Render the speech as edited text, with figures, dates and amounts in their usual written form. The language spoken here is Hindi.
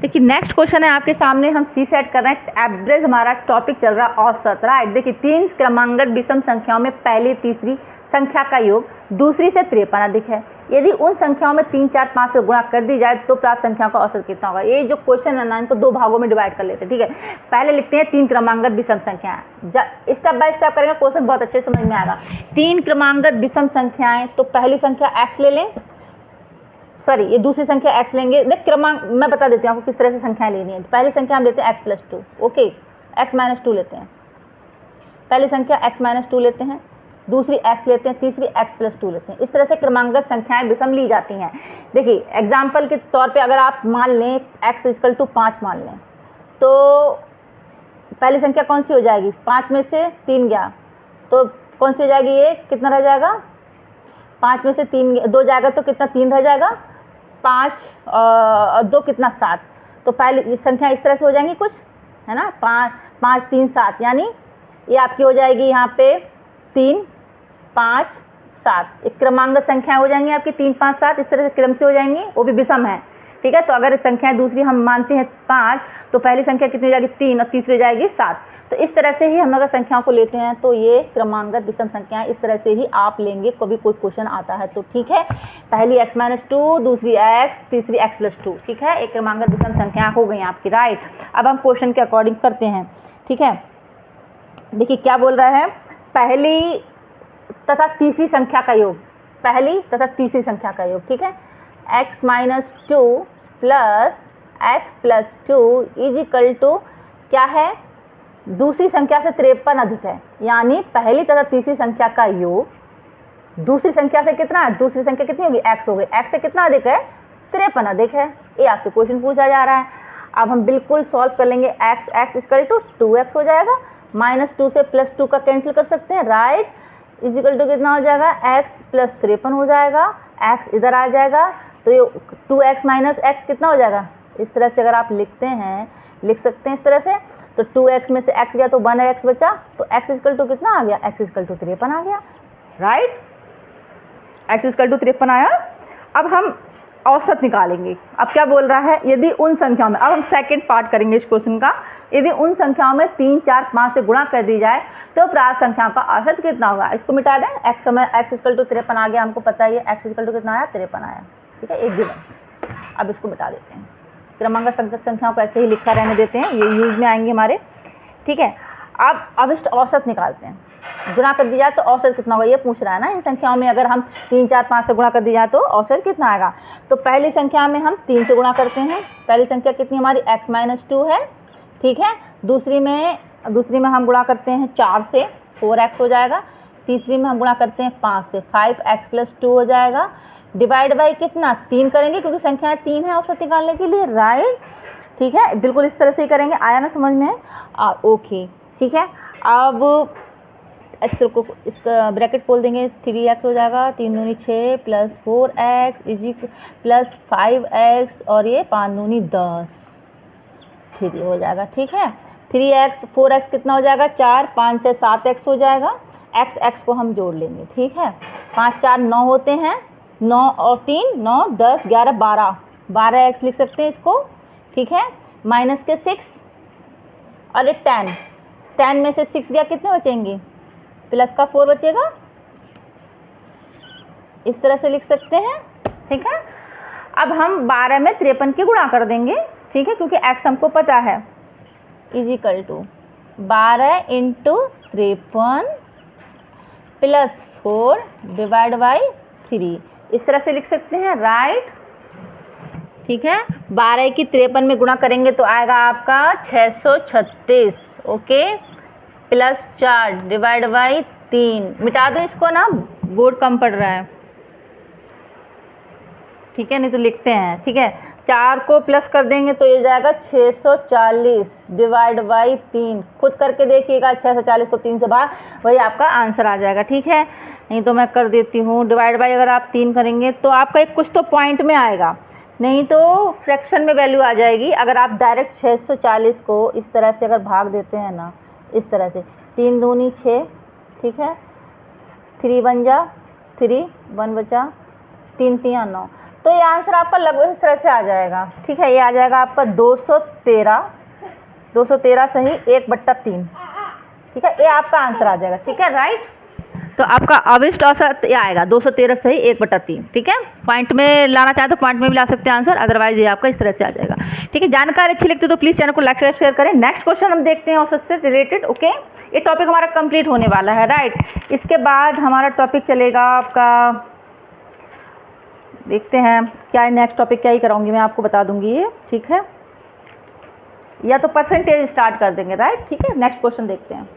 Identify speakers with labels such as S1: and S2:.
S1: देखिए नेक्स्ट क्वेश्चन है आपके सामने, हम सी सेट कर रहे हैं। एवरेज हमारा टॉपिक चल रहा है औसत, राइट। देखिए 3 क्रमांगत विषम संख्याओं में पहली तीसरी संख्या का योग दूसरी से 53 अधिक है। यदि उन संख्याओं में 3, 4, 5 से गुणा कर दी जाए तो प्राप्त संख्या का औसत कितना होगा। ये जो क्वेश्चन है ना, इनको 2 भागों में डिवाइड कर लेते हैं, ठीक है। पहले लिखते हैं 3 क्रमांगत विषम संख्याएं, स्टेप बाय स्टेप करेंगे, क्वेश्चन बहुत अच्छे समझ में आएगा। 3 क्रमांगत विषम संख्याएं, तो पहली संख्या x ले लें, सॉरी ये दूसरी संख्या x लेंगे। देख क्रमांक मैं बता देती हूँ आपको किस तरह से संख्याएं लेनी है। पहली संख्या हम लेते हैं x+2, ओके, x-2 लेते हैं। पहली संख्या x-2 लेते हैं, दूसरी x लेते हैं, तीसरी x+2 लेते हैं। इस तरह से क्रमांगत संख्याएं विषम ली जाती हैं। देखिए एग्जाम्पल के तौर पे अगर आप मान लें x = 5 मान लें, तो पहली संख्या कौन सी हो जाएगी, 5 में से 3 गया तो कौन सी हो जाएगी, ये कितना रह जाएगा, 5 में से 2 जाएगा तो कितना, 3 रह जाएगा, 5 और 2 कितना, 7। तो पहली संख्या इस तरह से हो जाएंगी कुछ, है ना, 5, 3, 7, यानी ये आपकी हो जाएगी यहाँ पे 3, 5, 7। एक क्रमांगत संख्या हो जाएंगी आपकी 3, 5, 7, इस तरह से क्रम से हो जाएंगी, वो भी विषम है, ठीक है। तो अगर संख्या दूसरी हम मानते हैं 5, तो पहली संख्या कितनी हो जाएगी, 3, और तीसरी हो जाएगी 7। तो इस तरह से ही हम अगर संख्याओं को लेते हैं तो ये क्रमांगत विषम संख्याएं इस तरह से ही आप लेंगे, कभी कोई क्वेश्चन आता है तो, ठीक है। पहली x-2, दूसरी x, तीसरी x+2, ठीक है। एक क्रमांगत विषम संख्या हो गई आपकी, राइट। अब हम क्वेश्चन के अकॉर्डिंग करते हैं, ठीक है। देखिए क्या बोल रहा है, पहली तथा तीसरी संख्या का योग, पहली तथा तीसरी संख्या का योग, ठीक है। x-2 प्लस x+2 = क्या है, दूसरी संख्या से 53 अधिक है, यानी पहली तथा तीसरी संख्या का योग दूसरी संख्या से कितना है, दूसरी संख्या कितनी होगी, x हो गई, x से कितना अधिक है, 53 अधिक है। ये आपसे क्वेश्चन पूछा जा रहा है। अब हम बिल्कुल सॉल्व कर लेंगे। x = 2x हो जाएगा, -2 से +2 का कैंसिल कर सकते हैं, राइट। = कितना हो जाएगा, x + 53 हो जाएगा, x इधर आ जाएगा, तो ये 2x - x कितना हो जाएगा। इस तरह से अगर आप लिखते हैं, लिख सकते हैं इस तरह से, तो 2x में से x गया तो 1x बचा, तो x = कितना आ गया, x = 53 आ गया, राइट। x = 53 आया। अब हम औसत निकालेंगे। अब क्या बोल रहा है, यदि उन संख्याओं में, अब हम सेकंड पार्ट करेंगे इस क्वेश्चन का, यदि उन संख्याओं में 3, 4, 5 से गुणा कर दी जाए तो प्राप्त संख्या का औसत कितना होगा। इसको मिटा दें, x = 53 आ गया, हमको पता है x = कितना आया, 53 आया, ठीक है, एक गिवन। अब इसको मिटा देते हैं, क्रमांगत संख्याओं को ऐसे ही लिखा रहने देते हैं, ये यूज में आएंगे हमारे, ठीक है। अब अविष्ट औसत निकालते हैं। गुणा कर दिया जाए तो औसत कितना होगा, ये पूछ रहा है ना। इन संख्याओं में अगर हम 3, 4, 5 से गुणा कर दिया जाए तो औसत कितना आएगा। तो पहली संख्या में हम 3 से गुणा करते हैं, पहली संख्या कितनी हमारी x-2 है, ठीक है। दूसरी में हम गुणा करते हैं 4 से, 4x हो जाएगा। तीसरी में हम गुणा करते हैं 5 से, 5x+2 हो जाएगा। डिवाइड बाई कितना, 3 करेंगे क्योंकि संख्या 3 है औसत निकालने के लिए, राइट, ठीक है। बिल्कुल इस तरह से ही करेंगे, आया ना समझ में, ओके, ठीक है। अब इसका ब्रैकेट खोल देंगे, 3x हो जाएगा, 3 दूनी 6 + 4x + 5x, और ये 5 दूनी 10, 3 हो जाएगा, ठीक है। 3x 4x कितना हो जाएगा, 4, 5 6 7x हो जाएगा। x को हम जोड़ लेंगे, ठीक है। 5 4 9 होते हैं, 9 और 3 9 10 11 12, 12x लिख सकते हैं इसको, ठीक है। माइनस के 6 और 10 में से 6 गया, कितने बचेंगे, प्लस का 4 बचेगा, इस तरह से लिख सकते हैं, ठीक है। अब हम 12 में 53 की गुणा कर देंगे, ठीक है, क्योंकि x हमको पता है, = 12 × 53 + 4 / 3, इस तरह से लिख सकते हैं, राइट, ठीक है। 12 की 53 में गुणा करेंगे तो आएगा आपका 636, ओके, +4 / 3, मिटा दो इसको ना, बोर्ड कम पड़ रहा है, ठीक है, नहीं तो लिखते हैं, ठीक है। 4 को प्लस कर देंगे तो ये जाएगा 640 / 3, खुद करके देखिएगा, 640 को 3 से भाग, वही आपका आंसर आ जाएगा, ठीक है। नहीं तो मैं कर देती हूँ, डिवाइड बाई अगर आप 3 करेंगे तो आपका एक कुछ तो पॉइंट में आएगा, नहीं तो फ्रैक्शन में वैल्यू आ जाएगी। अगर आप डायरेक्ट 640 को इस तरह से अगर भाग देते हैं ना, इस तरह से, 3 दूनी 6, ठीक है, 3 1 जा 3, 1 बचा, 3 3 9, तो ये आंसर आपका लगभग इस तरह से आ जाएगा। ठीक है, ये आ जाएगा आपका 213 सही 1/3। ठीक है, ये आपका आंसर आ जाएगा। ठीक है, राइट। तो आपका अविष्ट औसत ये आएगा 213 सही 1/3। ठीक है, पॉइंट में लाना चाहे तो पॉइंट में भी ला सकते हैं आंसर, अदरवाइज ये आपका इस तरह से आ जाएगा। ठीक है, जानकारी अच्छी लगती है तो प्लीज़ चैनल को लाइक शेयर करें। नेक्स्ट क्वेश्चन हम देखते हैं औसत से रिलेटेड। ओके, ये टॉपिक हमारा कंप्लीट होने वाला है, राइट। इसके बाद हमारा टॉपिक चलेगा आपका, देखते हैं क्या है नेक्स्ट टॉपिक, क्या ही कराऊंगी मैं आपको बता दूंगी ये। ठीक है, या तो परसेंटेज स्टार्ट कर देंगे, राइट। ठीक है, नेक्स्ट क्वेश्चन देखते हैं।